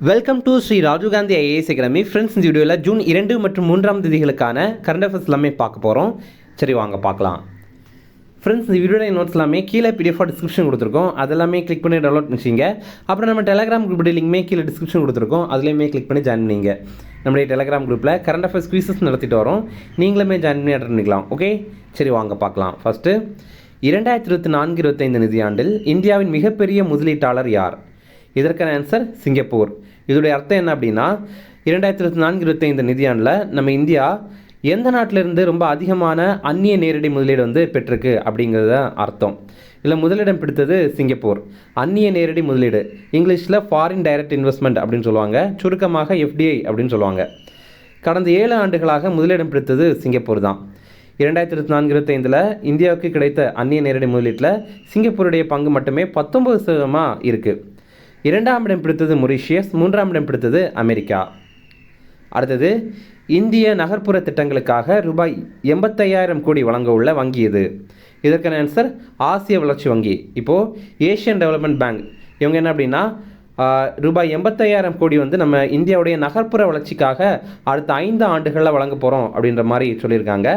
Welcome to Shri Rajiv Gandhi IAS academy. Friends, இந்த வீடியோவில் June 2 மற்றும் 3 தேதிகளுக்கான கரண்ட் அஃபேர்ஸ் எல்லாமே பார்க்க போகிறோம். சரி, வாங்க பார்க்கலாம். ஃப்ரெண்ட்ஸ், இந்த வீடியோட நோட்ஸ் எல்லாமே கீழே PDF டிஸ்கிரிப்ஷன் கொடுத்துருக்கோம். அதெல்லாமே கிளிக் பண்ணி டவுன்லோட் பண்ணிச்சிங்க. அப்புறம் நம்ம டெலிகிராம் குரூப் லிங்க்மே கீழே டிஸ்கிரிப்ஷன் கொடுத்துருக்கோம். அதுலேயுமே கிளிக் பண்ணி ஜாயின் பண்ணிங்க. நம்மளுடைய டெலிகிராம் குரூப்பில் கரண்ட் அஃபேர்ஸ் குவிசஸ் நடத்திட்டு வரோம். நீங்களுமே ஜாயின் பண்ணி அட்டன் பண்ணிக்கலாம். ஓகே, சரி வாங்க பார்க்கலாம். ஃபஸ்ட்டு, 2024-25 நிதியாண்டில் இந்தியாவின் மிகப்பெரிய முதலீட்டாளர் யார்? இதற்கான ஆன்சர் சிங்கப்பூர். இதோடைய அர்த்தம் என்ன அப்படின்னா, 2024-25 நிதியாண்டில் நம்ம இந்தியா எந்த நாட்டிலிருந்து ரொம்ப அதிகமான அந்நிய நேரடி முதலீடு பெற்றிருக்கு அப்படிங்கிறத அர்த்தம். இதில் முதலிடம் பிடித்தது சிங்கப்பூர். அந்நிய நேரடி முதலீடு, இங்கிலீஷில் ஃபாரின் டைரக்ட் இன்வெஸ்ட்மெண்ட் அப்படின்னு சொல்லுவாங்க, சுருக்கமாக FDI அப்படின்னு சொல்லுவாங்க. கடந்த 7 ஆண்டுகளாக முதலிடம் பிடித்தது சிங்கப்பூர் தான். 2024-25 இந்தியாவுக்கு கிடைத்த அந்நிய நேரடி முதலீட்டில் சிங்கப்பூருடைய பங்கு மட்டுமே 19% இருக்குது. 2ஆம் இடம் பிடித்தது மொரீஷியஸ், 3ஆம் இடம் பிடித்தது அமெரிக்கா. அடுத்தது, இந்திய நகர்ப்புற திட்டங்களுக்காக ரூபாய் 85,000 கோடி வழங்க உள்ள வங்கி எது? இதற்கான ஆன்சர் ஆசிய வளர்ச்சி வங்கி. இப்போது ஏஷியன் டெவலப்மெண்ட் பேங்க் இவங்க என்ன அப்படின்னா, ரூபாய் 85,000 கோடி நம்ம இந்தியாவுடைய நகர்ப்புற வளர்ச்சிக்காக அடுத்த 5 ஆண்டுகளில் வழங்க போகிறோம் அப்படின்ற மாதிரி சொல்லியிருக்காங்க.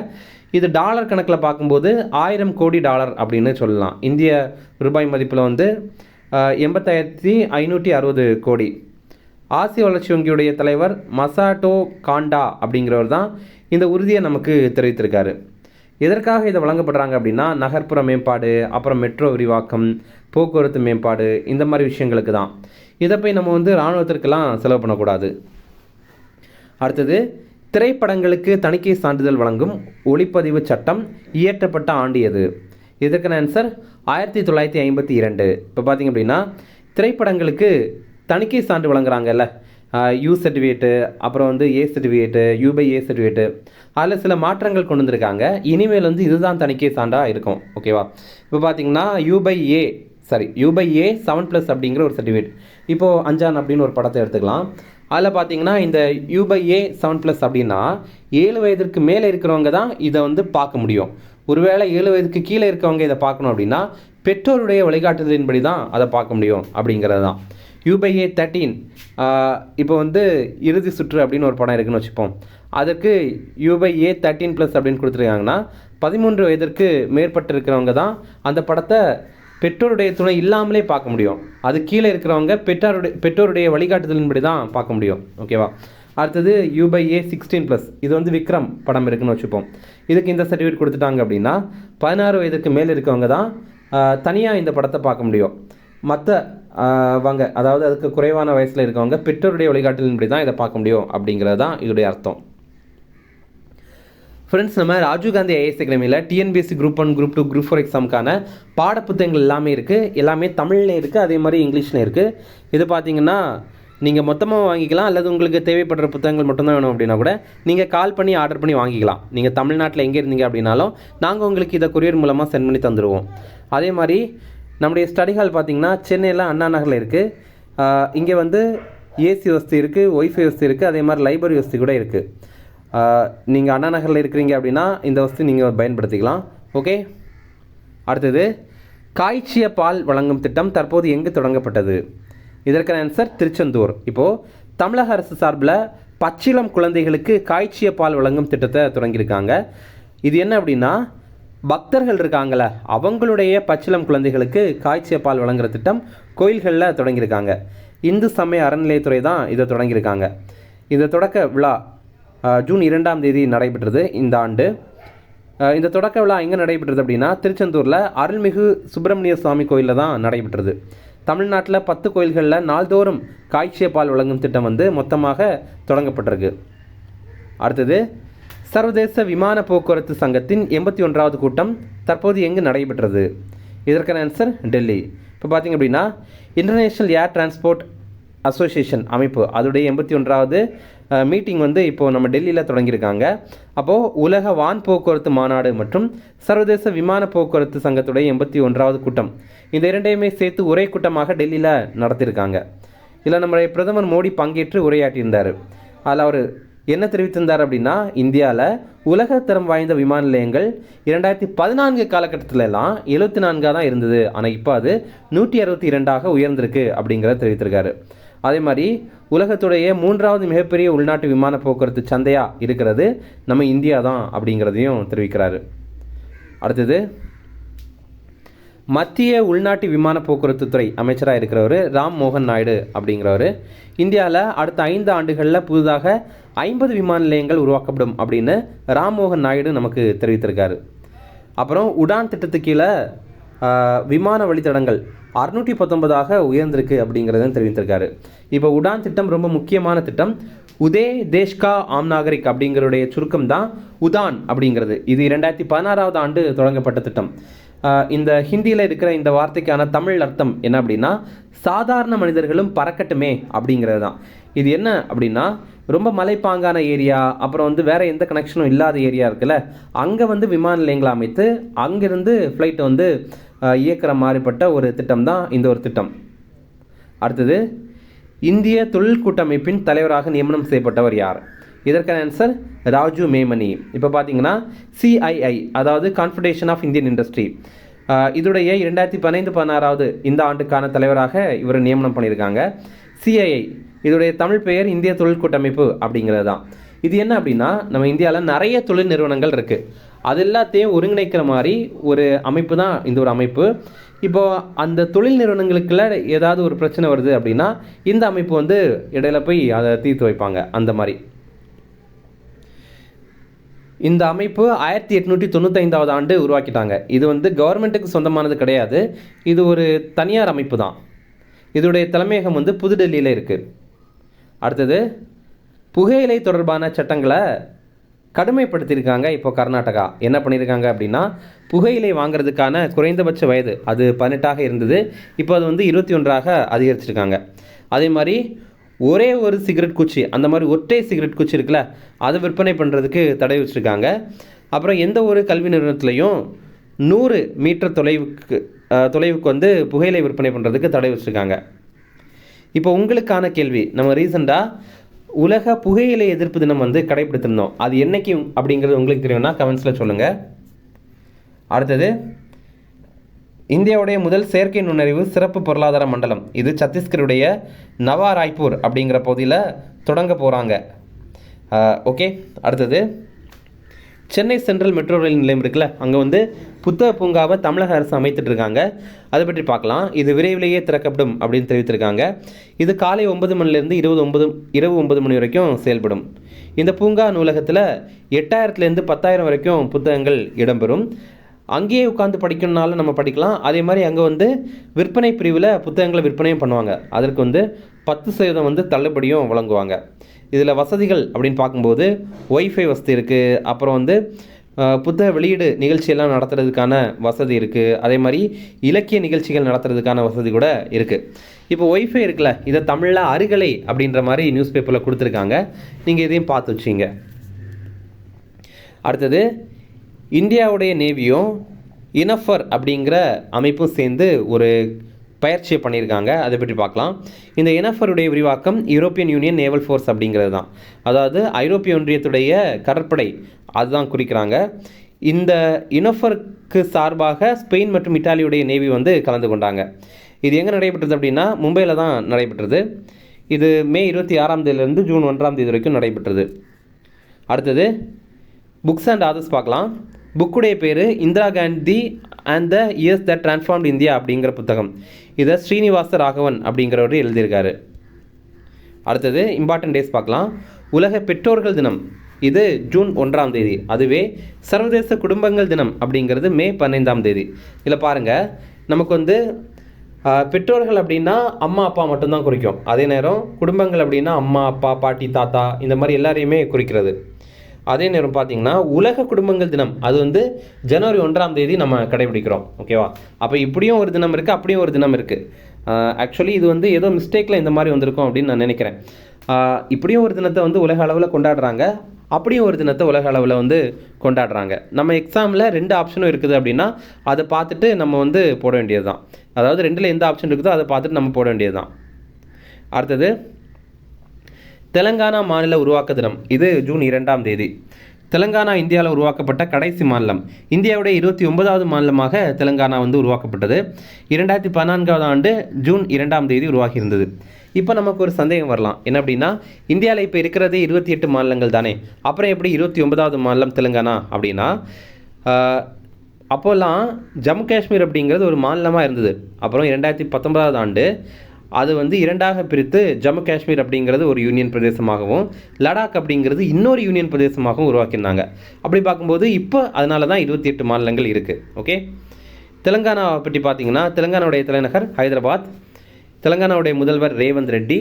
இது டாலர் கணக்கில் பார்க்கும்போது 1000 கோடி டாலர் அப்படின்னு சொல்லலாம். இந்திய ரூபாய் மதிப்பில் 85,560 கோடி. ஆசிய வளர்ச்சி வங்கியுடைய தலைவர் மசாட்டோ காண்டா அப்படிங்கிறவர் தான் இந்த உறுதியை நமக்கு தெரிவித்திருக்காரு. எதற்காக இதை வழங்கப்படுறாங்க அப்படின்னா, நகர்ப்புற மேம்பாடு, அப்புறம் மெட்ரோ விரிவாக்கம், போக்குவரத்து மேம்பாடு, இந்த மாதிரி விஷயங்களுக்கு தான். இதை போய் நம்ம இராணுவத்திற்கெல்லாம் செலவு பண்ணக்கூடாது. அடுத்தது, திரைப்படங்களுக்கு தணிக்கை சான்றிதழ் வழங்கும் ஒளிப்பதிவு சட்டம் இயற்றப்பட்ட ஆண்டு எது? இதற்கான ஆன்சர் 1952. இப்போ பார்த்திங்க அப்படின்னா, திரைப்படங்களுக்கு தணிக்கை சான்று வழங்குறாங்கல்ல, U சர்டிஃபிகேட்டு, அப்புறம் A சர்டிஃபிகேட்டு, U/A சர்டிஃபிகேட்டு, அதில் சில மாற்றங்கள் கொண்டு வந்திருக்காங்க. இனிமேல் இதுதான் தணிக்கை சான்றாக இருக்கும். ஓகேவா? இப்போ பார்த்தீங்கன்னா U/A 7+ அப்படிங்கிற ஒரு சர்டிஃபிகேட். இப்போது அஞ்சான் அப்படின்னு ஒரு படத்தை எடுத்துக்கலாம். அதில் பார்த்தீங்கன்னா இந்த U/A 7+ அப்படின்னா 7 வயதிற்கு மேலே இருக்கிறவங்க தான் இதை பார்க்க முடியும். ஒருவேளை 7 வயதுக்கு கீழே இருக்கவங்க இதை பார்க்கணும் அப்படின்னா பெற்றோருடைய வழிகாட்டுதலின்படி தான் அதை பார்க்க முடியும் அப்படிங்கிறது தான். U/A 13 இப்போ இறுதி சுற்று அப்படின்னு ஒரு படம் இருக்குன்னு வச்சுப்போம். அதுக்கு U/A 13+ அப்படின்னு கொடுத்துருக்காங்கன்னா 13 வயதிற்கு மேற்பட்டு இருக்கிறவங்க தான் அந்த படத்தை பெற்றோருடைய துணை இல்லாமலே பார்க்க முடியும். அது கீழே இருக்கிறவங்க பெற்றோருடைய வழிகாட்டுதலின்படி தான் பார்க்க முடியும். ஓகேவா? அடுத்தது U/A 16+. இது விக்ரம் படம் இருக்குன்னு வச்சுப்போம். இதுக்கு இந்த சர்டிஃபிகேட் கொடுத்துட்டாங்க அப்படின்னா 16 வயதுக்கு மேலே இருக்கவங்க தான் தனியாக இந்த படத்தை பார்க்க முடியும். மற்ற அதாவது அதுக்கு குறைவான வயசில் இருக்கவங்க பெற்றோருடைய வழிகாட்டுதலின்படி தான் இதை பார்க்க முடியும் அப்படிங்கிறது தான் இதோடைய அர்த்தம். ஃப்ரெண்ட்ஸ், நம்ம ராஜீவ் காந்தி ஐஏஎஸ் அகாடமியில் TNPSC Group 1, Group 2, Group 4 எக்ஸாமுக்கான பாடப்புத்தகங்கள் எல்லாமே இருக்குது. எல்லாமே தமிழ்லேயும் இருக்குது, அதே மாதிரி இங்கிலீஷ்லேயும் இருக்குது. இது பார்த்தீங்கன்னா நீங்கள் மொத்தமாக வாங்கிக்கலாம், அல்லது உங்களுக்கு தேவைப்படுற புத்தகங்கள் மட்டும்தான் வேணும் அப்படின்னா கூட நீங்கள் கால் பண்ணி ஆர்டர் பண்ணி வாங்கிக்கலாம். நீங்கள் தமிழ்நாட்டில் எங்கே இருந்தீங்க அப்படின்னாலும் நாங்கள் உங்களுக்கு இதை கொரியர் மூலமாக சென்ட் பண்ணி தந்துடுவோம். அதே மாதிரி நம்முடைய ஸ்டடி ஹால் பார்த்திங்கன்னா சென்னையில் அண்ணா நகரில் இருக்குது. இங்கே AC வசதி இருக்குது, ஒய்ஃபை வசதி இருக்குது, அதே மாதிரி லைப்ரரி வசதி கூட இருக்குது. நீங்கள் அண்ணா நகரில் இருக்கிறீங்க அப்படின்னா இந்த வசதி நீங்கள் பயன்படுத்திக்கலாம். ஓகே. அடுத்தது, காய்ச்சிய பால் வழங்கும் திட்டம் தற்போது எங்கு தொடங்கப்பட்டது? இதற்கான ஆன்சர் திருச்செந்தூர். இப்போது தமிழக அரசு சார்பில் பச்சிளம் குழந்தைகளுக்கு காய்ச்சிய பால் வழங்கும் திட்டத்தை தொடங்கியிருக்காங்க. இது என்ன அப்படின்னா, பக்தர்கள் இருக்காங்கள அவங்களுடைய பச்சிளம் குழந்தைகளுக்கு காய்ச்சிய பால் வழங்குகிற திட்டம் கோயில்களில் தொடங்கியிருக்காங்க. இந்து சமய அறநிலையத்துறை தான் இதை தொடங்கியிருக்காங்க. இந்த தொடக்க விழா ஜூன் 2ஆம் தேதி நடைபெற்றது இந்த ஆண்டு. இந்த தொடக்க விழா எங்கே நடைபெற்றது அப்படின்னா, திருச்செந்தூரில் அருள்மிகு சுப்பிரமணிய சுவாமி கோயிலில் தான் நடைபெற்றது. தமிழ்நாட்டில் 10 கோயில்களில் நாள்தோறும் காய்ச்சிய பால் வழங்கும் திட்டம் மொத்தமாக தொடங்கப்பட்டிருக்கு. அடுத்தது, சர்வதேச விமான போக்குவரத்து சங்கத்தின் 81வது கூட்டம் தற்போது எங்கு நடைபெற்றது? இதற்கான ஆன்சர் டெல்லி. இப்போ பார்த்திங்க அப்படின்னா, இன்டர்நேஷ்னல் ஏர் டிரான்ஸ்போர்ட் அசோசியேஷன் அமைப்பு அதோடைய 81வது மீட்டிங் இப்போது நம்ம டெல்லியில் தொடங்கியிருக்காங்க. அப்போது உலக வான் போக்குவரத்து மாநாடு மற்றும் சர்வதேச விமான போக்குவரத்து சங்கத்துடைய 81வது கூட்டம், இந்த இரண்டையுமே சேர்த்து ஒரே கூட்டமாக டெல்லியில் நடத்தியிருக்காங்க. இதில் நம்முடைய பிரதமர் மோடி பங்கேற்று உரையாற்றியிருந்தார். அதில் அவர் என்ன தெரிவித்திருந்தார் அப்படின்னா, இந்தியாவில் உலகத்தரம் வாய்ந்த விமான நிலையங்கள் 2014 காலகட்டத்திலலாம் 74 தான் இருந்தது. ஆனால் இப்போ அது 162 உயர்ந்திருக்கு அப்படிங்கிறத தெரிவித்திருக்காரு. அதே மாதிரி உலகத்துடைய 3வது மிகப்பெரிய உள்நாட்டு விமான போக்குவரத்து சந்தையாக இருக்கிறது நம்ம இந்தியா தான் அப்படிங்கிறதையும் தெரிவிக்கிறாரு. அடுத்தது, மத்திய உள்நாட்டு விமான போக்குவரத்து துறை அமைச்சராக இருக்கிறவர் ராம் மோகன் நாயுடு அப்படிங்கிறவர் இந்தியாவில் அடுத்த 5 ஆண்டுகளில் புதிதாக 50 விமான நிலையங்கள் உருவாக்கப்படும் அப்படின்னு ராம்மோகன் நாயுடு நமக்கு தெரிவித்திருக்காரு. அப்புறம் உடான் திட்டத்துக்கு கீழே விமான வழித்தடங்கள் 619 உயர்ந்திருக்கு அப்படிங்கிறத தெரிவித்திருக்காரு. இப்போ உடான் திட்டம் ரொம்ப முக்கியமான திட்டம். உதே தேஷ்கா ஆம் நாகரிக் அப்படிங்கிறடைய சுருக்கம் தான் உதான் அப்படிங்கிறது. இது 2016 ஆண்டு தொடங்கப்பட்ட திட்டம். இந்த ஹிந்தியில் இருக்கிற இந்த வார்த்தைக்கான தமிழ் அர்த்தம் என்ன அப்படின்னா, சாதாரண மனிதர்களும் பறக்கட்டுமே அப்படிங்கிறது தான். இது என்ன அப்படின்னா, ரொம்ப மலைப்பாங்கான ஏரியா, அப்புறம் வேறு எந்த கனெக்ஷனும் இல்லாத ஏரியா இருக்குல்ல, அங்கே விமான நிலையங்களை அமைத்து அங்கேருந்து ஃப்ளைட்டை இயக்கிற மாதிரிப்பட்ட ஒரு திட்டம் தான் இந்த ஒரு திட்டம். அடுத்தது, இந்திய தொழில் கூட்டமைப்பின் தலைவராக நியமனம் செய்யப்பட்டவர் யார்? இதற்கான ஆன்சர் ராஜு மேமணி. இப்போ பார்த்தீங்கன்னா CII, அதாவது கான்ஃபெடரேஷன் ஆஃப் இந்தியன் இண்டஸ்ட்ரி, இதோடைய 2015-16 இந்த ஆண்டுக்கான தலைவராக இவர் நியமனம் பண்ணியிருக்காங்க. CII இதோடைய தமிழ் பெயர் இந்திய தொழில் கூட்டமைப்பு அப்படிங்கிறது தான். இது என்ன அப்படின்னா, நம்ம இந்தியாவில் நிறைய தொழில் நிறுவனங்கள் இருக்குது, அது எல்லாத்தையும் ஒருங்கிணைக்கிற மாதிரி ஒரு அமைப்பு தான் இந்த ஒரு அமைப்பு. இப்போது அந்த தொழில் நிறுவனங்களுக்குள்ள ஏதாவது ஒரு பிரச்சனை வருது அப்படின்னா இந்த அமைப்பு இடையில போய் அதை தீர்த்து வைப்பாங்க. அந்த மாதிரி இந்த அமைப்பு 1895 ஆண்டு உருவாக்கிட்டாங்க. இது கவர்மெண்ட்டுக்கு சொந்தமானது கிடையாது, இது ஒரு தனியார் அமைப்பு தான். இதோடைய தலைமையகம் புதுடெல்லியில் இருக்குது. அடுத்தது, புகையிலை தொடர்பான சட்டங்களை கடுமைப்படுத்தியிருக்காங்க. இப்போ கர்நாடகா என்ன பண்ணியிருக்காங்க அப்படின்னா, புகையிலை வாங்கிறதுக்கான குறைந்தபட்ச வயது அது 18 இருந்தது, இப்போ அது 21 அதிகரிச்சிருக்காங்க. அதே மாதிரி ஒரே ஒரு சிகரெட் குச்சி, அந்த மாதிரி ஒற்றை சிகரெட் குச்சி இருக்குல்ல, அதை விற்பனை பண்ணுறதுக்கு தடை வச்சுருக்காங்க. அப்புறம் எந்த ஒரு கல்வி நிறுவனத்துலையும் 100 மீட்டர் தொலைவுக்கு புகையிலை விற்பனை பண்ணுறதுக்கு தடை வச்சுருக்காங்க. இப்போ உங்களுக்கான கேள்வி, நம்ம ரீசெண்டாக உலக புகையிலை எதிர்ப்பு தினம் கடைபிடித்திருந்தோம், அது என்னைக்கு அப்படிங்கிறது உங்களுக்கு தெரியும்னா கமெண்ட்ஸில் சொல்லுங்கள். அடுத்தது, இந்தியாவுடைய முதல் செயற்கை நுண்ணறிவு சிறப்பு பொருளாதார மண்டலம் இது சத்தீஸ்கருடைய நவா ராய்ப்பூர் அப்படிங்கிற பகுதியில் தொடங்க போகிறாங்க. ஓகே. அடுத்தது, சென்னை சென்ட்ரல் மெட்ரோ ரயில் நிலையம் இருக்குல்ல, அங்கே புத்தக பூங்காவை தமிழக அரசு அமைத்துட்டு இருக்காங்க. அதை பற்றி பார்க்கலாம். இது விரைவிலேயே திறக்கப்படும் அப்படின்னு தெரிவித்திருக்காங்க. இது காலை 9 மணிலேருந்து இரவு 9 மணி வரைக்கும் செயல்படும். இந்த பூங்கா நூலகத்தில் 8000லேருந்து 10,000 வரைக்கும் புத்தகங்கள் இடம்பெறும். அங்கேயே உட்காந்து படிக்கணுனாலும் நம்ம படிக்கலாம். அதே மாதிரி அங்கே விற்பனை பிரிவில் புத்தகங்களை விற்பனையும் பண்ணுவாங்க. அதற்கு 10% தள்ளுபடியும் வழங்குவாங்க. இதில் வசதிகள் அப்படின்னு பார்க்கும்போது ஒய்ஃபை வசதி இருக்குது, அப்புறம் புத்தக வெளியீடு நிகழ்ச்சியெல்லாம் நடத்துறதுக்கான வசதி இருக்குது, அதே மாதிரி இலக்கிய நிகழ்ச்சிகள் நடத்துறதுக்கான வசதி கூட இருக்குது. இப்போ ஒய்ஃபை இருக்குல்ல, இதை தமிழில் அருகலை அப்படின்ற மாதிரி நியூஸ் பேப்பரில் கொடுத்துருக்காங்க, நீங்கள் இதையும் பார்த்து வச்சிங்க. அடுத்தது, இந்தியாவுடைய நேவியும் இனஃபர் அப்படிங்கிற அமைப்பும் சேர்ந்து ஒரு பயிற்சியை பண்ணியிருக்காங்க. அதை பற்றி பார்க்கலாம். இந்த இனஃபருடைய விரிவாக்கம் யூரோப்பியன் யூனியன் நேவல் ஃபோர்ஸ் அப்படிங்கிறது தான், அதாவது ஐரோப்பிய ஒன்றியத்துடைய கடற்படை அதுதான் குறிக்கிறாங்க. இந்த இனஃபருக்கு சார்பாக ஸ்பெயின் மற்றும் இத்தாலியுடைய நேவி கலந்து கொண்டாங்க. இது எங்கே நடைபெற்றது அப்படின்னா மும்பையில் தான் நடைபெற்றது. இது மே 26 ஜூன் 1 வரைக்கும் நடைபெற்றது. அடுத்தது, புக்ஸ் அண்ட் ஆதர்ஸ் பார்க்கலாம். புக்குடைய பேர் Indira Gandhi and the years that transformed India அப்படிங்கிற புத்தகம். இதை ஸ்ரீனிவாச ராகவன் அப்படிங்கிறவர் எழுதியிருக்காரு. அடுத்தது, இம்பார்ட்டன்ட் டேஸ் பார்க்கலாம். உலக பெற்றோர்கள் தினம் இது ஜூன் 1 அதுவே சர்வதேச குடும்பங்கள் தினம் அப்படிங்கிறது மே 15 இதில் பாருங்கள், நமக்கு பெற்றோர்கள் அப்படின்னா அம்மா அப்பா மட்டும்தான் குறிக்கும். அதே நேரம் குடும்பங்கள் அப்படின்னா அம்மா அப்பா பாட்டி தாத்தா இந்த மாதிரி எல்லாரையுமே குறிக்கிறது. அதே நேரம் பார்த்தீங்கன்னா உலக குடும்பங்கள் தினம் அது ஜனவரி 1 நம்ம கடைபிடிக்கிறோம். ஓகேவா? அப்போ இப்படியும் ஒரு தினம் இருக்குது, அப்படியும் ஒரு தினம் இருக்குது. ஆக்சுவலி இது ஏதோ மிஸ்டேக்கில் இந்த மாதிரி வந்திருக்கும் அப்படின்னு நான் நினைக்கிறேன். இப்படியும் ஒரு தினத்தை உலக அளவில் கொண்டாடுறாங்க, அப்படியும் ஒரு தினத்தை உலக அளவில் கொண்டாடுறாங்க. நம்ம எக்ஸாமில் 2 ஆப்ஷனும் இருக்குது அப்படின்னா அதை பார்த்துட்டு நம்ம போட வேண்டியது தான். அதாவது 2ல் எந்த ஆப்ஷன் இருக்குதோ அதை பார்த்துட்டு நம்ம போட வேண்டியது தான். அடுத்தது, தெலங்கானா மாநில உருவாக்க தினம் இது ஜூன் 2 தெலங்கானா இந்தியாவில் உருவாக்கப்பட்ட கடைசி மாநிலம். இந்தியாவுடைய 29வது மாநிலமாக தெலங்கானா உருவாக்கப்பட்டது. 2014 ஜூன் 2 உருவாகி இருந்தது. இப்போ நமக்கு ஒரு சந்தேகம் வரலாம், என்ன அப்படின்னா, இந்தியாவில் இப்போ இருக்கிறதே 28 மாநிலங்கள் தானே, அப்புறம் எப்படி 29வது மாநிலம் தெலுங்கானா அப்படின்னா, அப்போல்லாம் ஜம்மு காஷ்மீர் அப்படிங்கிறது ஒரு மாநிலமாக இருந்தது. அப்புறம் 2019ஆவது ஆண்டு அது வந்து இரண்டாக பிரித்து ஜம்மு காஷ்மீர் அப்படிங்கிறது ஒரு யூனியன் பிரதேசமாகவும், லடாக் அப்படிங்கிறது இன்னொரு யூனியன் பிரதேசமாகவும் உருவாக்கினாங்க. அப்படி பார்க்கும்போது இப்போ அதனால தான் 28 மாநிலங்கள் இருக்குது. ஓகே, தெலுங்கானாவை பற்றி பார்த்தீங்கன்னா, தெலுங்கானாவுடைய தலைநகர் ஹைதராபாத், தெலுங்கானாவுடைய முதல்வர் ரேவந்த் ரெட்டி,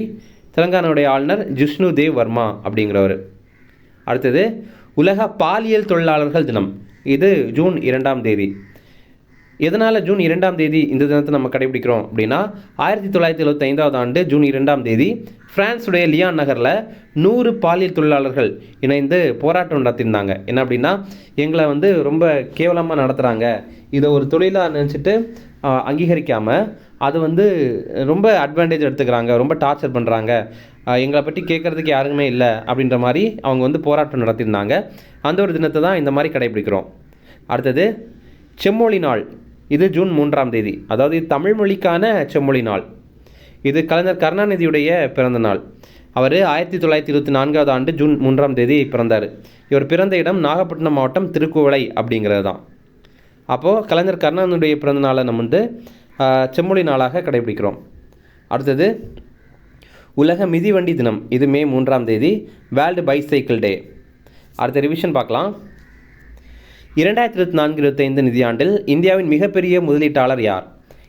தெலுங்கானாவுடைய ஆளுநர் ஜிஷ்ணு தேவ் வர்மா அப்படிங்கிறவர். அடுத்தது உலக பாலியல் தொழிலாளர்கள் தினம், இது ஜூன் 2ஆம் தேதி. எதனால் ஜூன் 2ஆம் தேதி இந்த தினத்தை நம்ம கடைபிடிக்கிறோம் அப்படின்னா, 1975ஆவது ஆண்டு ஜூன் 2ஆம் தேதி பிரான்ஸுடைய லியான் நகரில் 100 பாலியல் தொழிலாளர்கள் இணைந்து போராட்டம் நடத்தியிருந்தாங்க. என்ன அப்படின்னா, எங்களை வந்து ரொம்ப கேவலமாக நடத்துகிறாங்க, இதை ஒரு தொழிலாக நினச்சிட்டு அங்கீகரிக்காமல் அது வந்து ரொம்ப அட்வான்டேஜ் எடுத்துக்கிறாங்க, ரொம்ப டார்ச்சர் பண்ணுறாங்க, எங்களை பற்றி கேட்குறதுக்கு யாருக்குமே இல்லை அப்படின்ற மாதிரி அவங்க வந்து போராட்டம் நடத்தியிருந்தாங்க. அந்த ஒரு தினத்தை தான் இந்த மாதிரி கடைபிடிக்கிறோம். அடுத்தது செம்மொழி நாள், இது ஜூன் 3ஆம் தேதி. அதாவது இது தமிழ் மொழிக்கான செம்மொழி நாள். இது கலைஞர் கருணாநிதியுடைய பிறந்த நாள். அவர் 1924ஆவது ஆண்டு ஜூன் 3ஆம் தேதி பிறந்தார். இவர் பிறந்த இடம் நாகப்பட்டினம் மாவட்டம் திருக்குவளை அப்படிங்கிறது தான். அப்போது கலைஞர் கருணாநிதியுடைய பிறந்த நாளை நம்ம வந்து செம்மொழி நாளாக கடைபிடிக்கிறோம். அடுத்தது உலக மிதிவண்டி தினம், இது மே 3ஆம் தேதி, வேர்ல்டு பைசைக்கிள் டே. அடுத்த ரிவிஷன் பார்க்கலாம். 2024-25 நிதியாண்டில் இந்தியாவின் மிகப்பெரிய முதலீட்டாளர் யார்?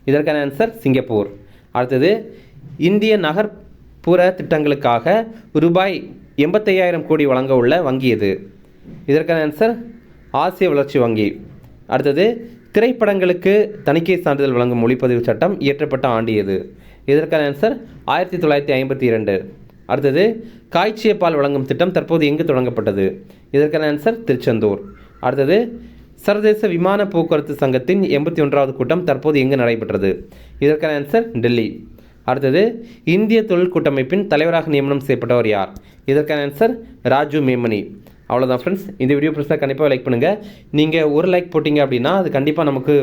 இதற்கான ஆன்சர் சிங்கப்பூர். அடுத்தது இந்திய நகர்ப்புற திட்டங்களுக்காக ரூபாய் 85,000 கோடி வழங்க உள்ள வங்கி எது? இதற்கான ஆன்சர் ஆசிய வளர்ச்சி வங்கி. அடுத்தது திரைப்படங்களுக்கு தணிக்கை சான்றிதழ் வழங்கும் ஒளிப்பதிவு சட்டம் இயற்றப்பட்ட ஆண்டு எது? இதற்கான ஆன்சர் 1952. அடுத்தது காய்ச்சிய பால் வழங்கும் திட்டம் தற்போது எங்கு தொடங்கப்பட்டது? இதற்கான ஆன்சர் திருச்செந்தூர். அடுத்தது சர்வதேச விமான போக்குவரத்து சங்கத்தின் 81வது கூட்டம் தற்போது எங்கு நடைபெற்றது? இதற்கான ஆன்சர் டெல்லி. அடுத்தது இந்திய தொழில் கூட்டமைப்பின் தலைவராக நியமனம் செய்யப்பட்டவர் யார்? இதற்கான ஆன்சர் ராஜு மேமனி. அவ்வளோதான் ஃப்ரெண்ட்ஸ், இந்த வீடியோ பிடிச்சா கண்டிப்பாக லைக் பண்ணுங்கள். நீங்கள் ஒரு லைக் போட்டிங்க அப்படின்னா அது கண்டிப்பாக நமக்கு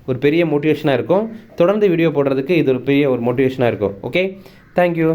ஒரு பெரிய மோட்டிவேஷனாக இருக்கும். தொடர்ந்து வீடியோ போடுறதுக்கு இது ஒரு பெரிய ஒரு மோட்டிவேஷனாக இருக்கும். Okay, thank you.